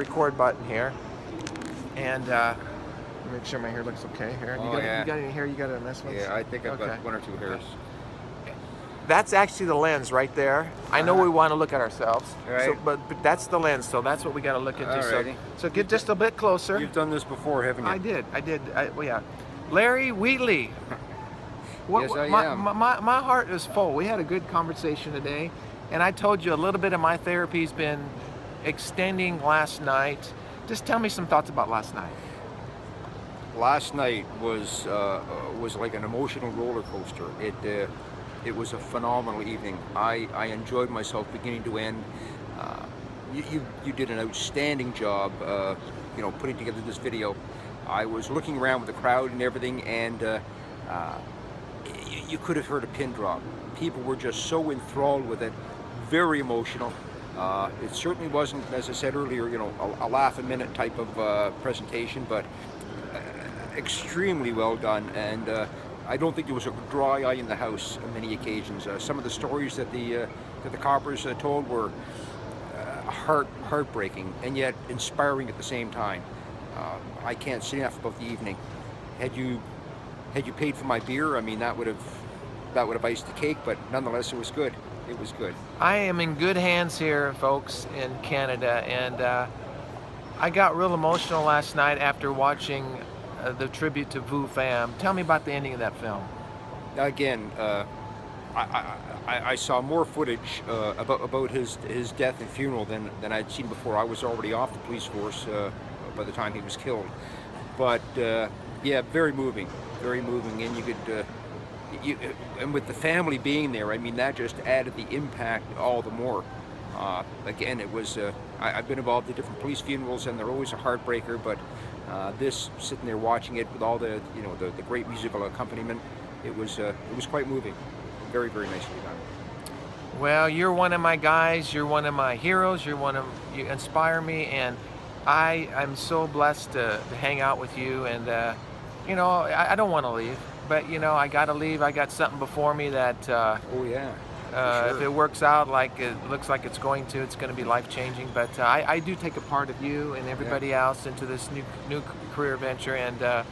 record button here, and make sure my hair looks okay here. Oh, yeah. You got any hair you got to mess with? Yeah, I think I've Okay. got one or two hairs. That's actually the lens right there. I know we want to look at ourselves, Right. so, but that's the lens, so that's what we got to look into. Alrighty. So get just a bit closer. You've done this before, haven't you? I did. Well, yeah. Larry Wheatley. Yes, I am. My heart is full. We had a good conversation today, and I told you a little bit of my therapy's been extending last night. Just tell me some thoughts about last night. Last night was like an emotional roller coaster. It was a phenomenal evening. I enjoyed myself beginning to end. You did an outstanding job, putting together this video. I was looking around with the crowd and everything, and you could have heard a pin drop. People were just so enthralled with it, very emotional. It certainly wasn't, as I said earlier, a laugh-a-minute type of presentation, but extremely well done. And I don't think there was a dry eye in the house on many occasions. Some of the stories that the coppers told were heartbreaking and yet inspiring at the same time. I can't say enough about the evening. Had you paid for my beer, I mean, that would have iced the cake. But nonetheless, it was good. It was good. I am in good hands here, folks, in Canada, and I got real emotional last night after watching the tribute to Vu Pham. Tell me about the ending of that film. Again, I saw more footage about his death and funeral than I'd seen before. I was already off the police force by the time he was killed. But yeah, very moving, and you could. And with the family being there, I mean, that just added the impact all the more. Again, it was. I've been involved in different police funerals, and they're always a heartbreaker. But this, sitting there watching it with all the the great musical accompaniment, it was quite moving. Very, very nicely done. Well, you're one of my guys. You're one of my heroes. You inspire me, and I'm so blessed to hang out with you. And I don't want to leave. But I gotta leave. I got something before me that Oh yeah. Sure. if it works out like it looks like it's going to, it's going to be life-changing. But I do take a part of you and everybody else into this new career venture. And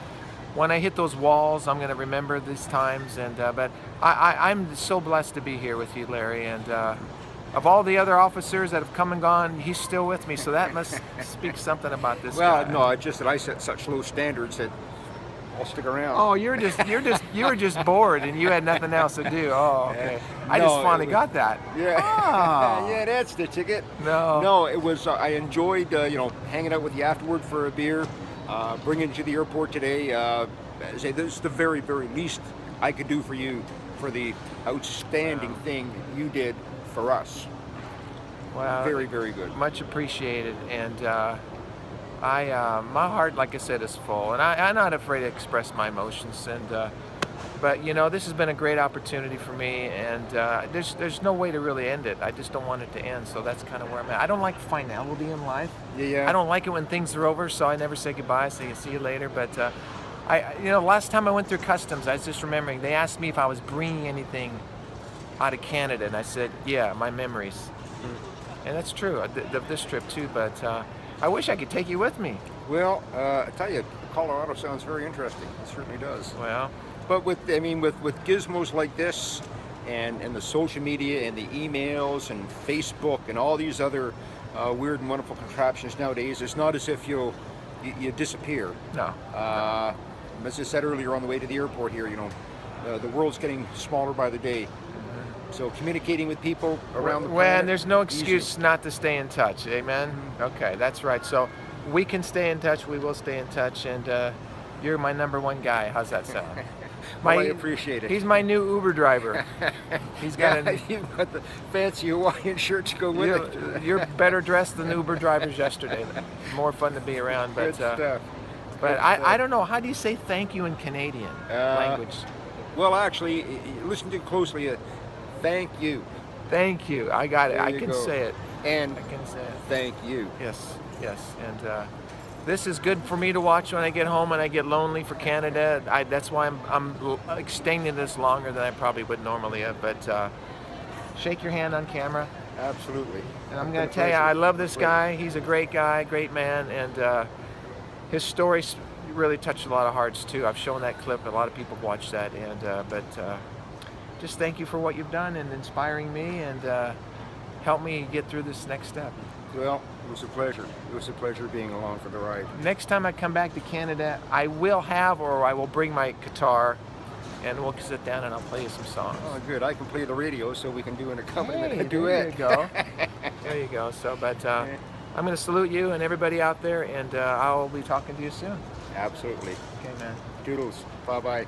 when I hit those walls, I'm going to remember these times. And but I'm so blessed to be here with you, Larry. And of all the other officers that have come and gone, he's still with me. So that must speak something about this Well, guy. no, it's just that I set such low standards that I'll stick around. Oh, you were just bored and you had nothing else to do. Oh, okay. I just finally got that. Yeah. Oh. Yeah, that's the ticket. No, it was. I enjoyed hanging out with you afterward for a beer, bringing you to the airport today. Say this is the very, very least I could do for you for the outstanding thing you did for us. Well, Very, very good. Much appreciated. And my heart, like I said, is full, and I'm not afraid to express my emotions. And but this has been a great opportunity for me, and there's no way to really end it. I just don't want it to end, so that's kind of where I'm at. I don't like finality in life. Yeah. I don't like it when things are over, so I never say goodbye. I say see you later. But last time I went through customs, I was just remembering they asked me if I was bringing anything out of Canada, and I said, yeah, my memories. And that's true of this trip too. But I wish I could take you with me. Well, I tell you, Colorado sounds very interesting. It certainly does. Well, But with gizmos like this, and the social media and the emails and Facebook and all these other weird and wonderful contraptions nowadays, it's not as if you disappear. no. As I said earlier on the way to the airport here, the world's getting smaller by the day. So communicating with people around the planet. Well, there's no excuse easy. not to stay in touch. Amen. Okay, that's right. So we can stay in touch. We will stay in touch, and you're my number one guy. How's that sound? Well, I appreciate it. He's my new Uber driver. He's got you've got the fancy Hawaiian shirt to go with it. You're better dressed than the Uber drivers yesterday. More fun to be around. But Good stuff. but I don't know. How do you say thank you in Canadian language? Well, actually, listen to it closely. Thank you. Thank you. I got it. There I you can go. say it. And I can say it. thank you. Yes. And this is good for me to watch when I get home and I get lonely for Canada. That's why I'm extending this longer than I probably would normally have. But shake your hand on camera. Absolutely. And I'm It's going been to a tell you, pleasure. I love this Pleasure. guy. He's a great guy, great man, and his stories really touched a lot of hearts too. I've shown that clip. A lot of people have watched that, and just thank you for what you've done and inspiring me, and help me get through this next step. Well, it was a pleasure. It was a pleasure being along for the ride. Next time I come back to Canada, I will have, or I will bring my guitar, and we'll sit down and I'll play you some songs. Oh, good. I can play the radio, so we can do an accompaniment, Hey, a duet. there you go. There you go. So, but I'm going to salute you and everybody out there, and I'll be talking to you soon. Absolutely. Okay, man. Doodles. Bye-bye.